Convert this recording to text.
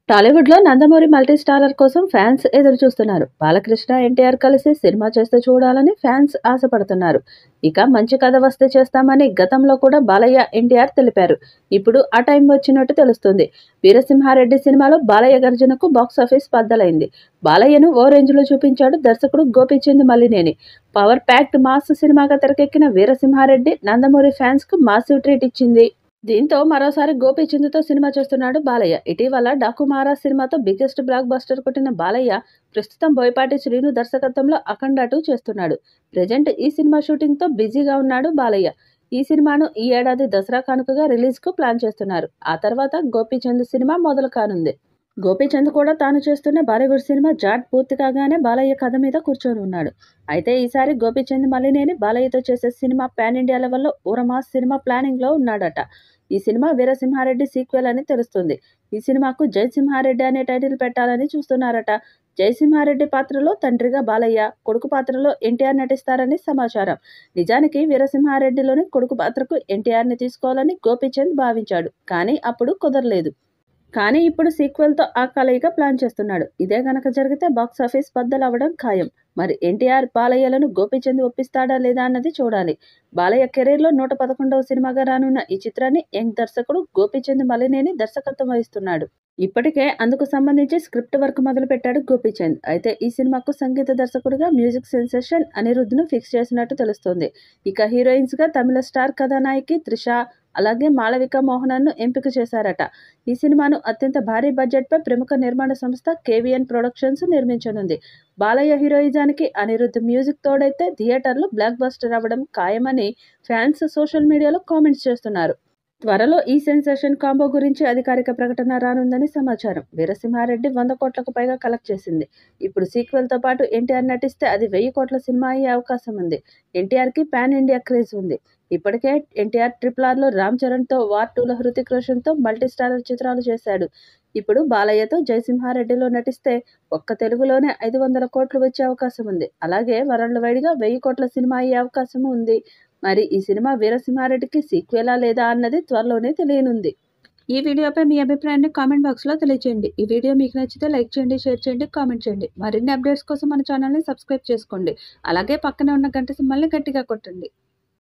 టాలీవుడ్‌లో 'Nandamuri' multi starrer కోసం fans ఎదురు చూస్తున్నారు. బాలకృష్ణ, ఎన్టీఆర్ కలిసి సినిమా చేస్తే చూడాలని ఫ్యాన్స్ ఆశపడుతున్నారు. ఇక మంచి కథ వస్తే చేస్తామని గతంలో కూడా బాలయ్య, ఎన్టీఆర్ తెలిపారు. ఇప్పుడు ఆ టైం వచ్చినట్టు తెలుస్తుంది. 'వీరసింహారెడ్డి' సినిమాలో బాలయ్య గర్జనకు బాక్సాఫీస్ బద్దలైంది. బాలయ్యను ఓ రేంజ్‌లో చూపించాడు దర్శకుడు Gopichand Malineni. Power packed mass సినిమాగా తెరకెక్కిన 'వీరసింహారెడ్డి' నందమూరి ఫ్యాన్స్‌కు మాసివ్ ట్రీట్ ఇచ్చింది. దీంతో మరోసారి గోపీచంద్‌తో సినిమా చేస్తున్నాడు బాలయ్య. ఇటీవల 'డాకుమారా' సినిమాతో బిగ్గెస్ట్ బ్లాక్ బస్టర్ కొట్టిన బాలయ్య ప్రస్తుతం బోయపాటి శ్రీను దర్శకత్వంలో 'అఖండ 2' చేస్తున్నాడు. ప్రెజెంట్ ఈ సినిమా షూటింగ్‌తో బిజీగా ఉన్నాడు బాలయ్య. ఈ సినిమాను ఈ ఏడాది దసరా కానుకగా రిలీజ్‌కు ప్లాన్ చేస్తున్నారు. ఆ తర్వాత గోపీచంద్ సినిమా మొదలు కానుంది. గోపీచంద్ కూడా తాను చేస్తున్న బాలీవుడ్ సినిమా 'జాట్' పూర్తి కాగానే బాలయ్య కథ మీద కూర్చొని ఉన్నాడు. అయితే ఈసారి గోపీచంద్ మలినేని బాలయ్యతో చేసే సినిమా పాన్ ఇండియా లెవెల్లో ఊరమాస్ సినిమా ప్లానింగ్‌లో ఉన్నాడట. ఈ సినిమా 'వీరసింహారెడ్డి' సీక్వెల్ అని తెలుస్తుంది. ఈ సినిమాకు 'జయసింహారెడ్డి' అనే టైటిల్ పెట్టాలని చూస్తున్నారట. జయసింహారెడ్డి పాత్రలో తండ్రిగా బాలయ్య, కొడుకు పాత్రలో ఎన్టీఆర్ నటిస్తారని సమాచారం. నిజానికి 'వీరసింహారెడ్డి'లోని కొడుకు పాత్రకు ఎన్టీఆర్‌ని తీసుకోవాలని గోపీచంద్ భావించాడు. కానీ అప్పుడు కుదరలేదు. కానీ ఇప్పుడు సీక్వెల్‌తో ఆ కలయిక ప్లాన్ చేస్తున్నాడు. ఇదే గనక జరిగితే బాక్సాఫీస్ బద్దలవ్వడం ఖాయం. మరి ఎన్టీఆర్, బాలయ్యలను గోపీచంద్ ఒప్పిస్తాడా లేదా అన్నది చూడాలి. బాలయ్య కెరీర్‌లో 111వ సినిమాగా రానున్న ఈ చిత్రాన్ని యంగ్ దర్శకుడు గోపీచంద్ మలినేని దర్శకత్వం వహిస్తున్నాడు. ఇప్పటికే అందుకు సంబంధించి స్క్రిప్ట్ వర్క్ మొదలుపెట్టాడు గోపీచంద్. అయితే ఈ సినిమాకు సంగీత దర్శకుడిగా మ్యూజిక్ సెన్సేషన్ అనిరుద్‌ను ఫిక్స్ చేసినట్టు తెలుస్తోంది. ఇక హీరోయిన్స్‌గా తమిళ స్టార్ కథానాయకి త్రిష, అలాగే మాళవిక మోహనన్‌ను ఎంపిక చేశారట. ఈ సినిమాను అత్యంత భారీ బడ్జెట్‌పై ప్రముఖ నిర్మాణ సంస్థ కేవీఎన్ ప్రొడక్షన్స్ నిర్మించనుంది. బాలయ్య హీరోయిజానికి అనిరుద్ మ్యూజిక్ తోడైతే థియేటర్లో బ్లాక్ బస్టర్ అవ్వడం ఖాయమని ఫ్యాన్స్ సోషల్ మీడియాలో కామెంట్స్ చేస్తున్నారు. త్వరలో ఈ సెన్సేషన్ కాంబో గురించి అధికారిక ప్రకటన రానుందని సమాచారం. 'వీరసింహారెడ్డి' 100 కోట్లకు పైగా కలెక్ట్ చేసింది. ఇప్పుడు సీక్వెల్‌తో పాటు ఎన్టీఆర్ నటిస్తే అది 1000 కోట్ల సినిమా అయ్యే అవకాశం ఉంది. ఎన్టీఆర్‌కి పాన్ ఇండియా క్రేజ్ ఉంది. ఇప్పటికే ఎన్టీఆర్ 'RRR'లో రామ్ చరణ్‌తో, 'వార్ 2'లో హృతిక్ రోషన్‌తో మల్టీ స్టారర్ చిత్రాలు చేశాడు. ఇప్పుడు బాలయ్యతో 'జయసింహారెడ్డి'లో నటిస్తే ఒక్క తెలుగులోనే 500 కోట్లు వచ్చే అవకాశం ఉంది. అలాగే వరల్డ్ వైడ్‌గా 1000 కోట్ల సినిమా అయ్యే అవకాశం ఉంది. మరి ఈ సినిమా 'వీరసింహారెడ్డి'కి సీక్వెలా లేదా అన్నది త్వరలోనే తెలియనుంది. ఈ వీడియోపై మీ అభిప్రాయాన్ని కామెంట్ బాక్స్‌లో తెలియజేయండి. ఈ వీడియో మీకు నచ్చితే లైక్ చేయండి, షేర్ చేయండి, కామెంట్ చేయండి. మరిన్ని అప్డేట్స్ కోసం మన ఛానల్‌ని సబ్స్క్రైబ్ చేసుకోండి. అలాగే పక్కనే ఉన్న గంట సింబల్‌ని గట్టిగా కొట్టండి.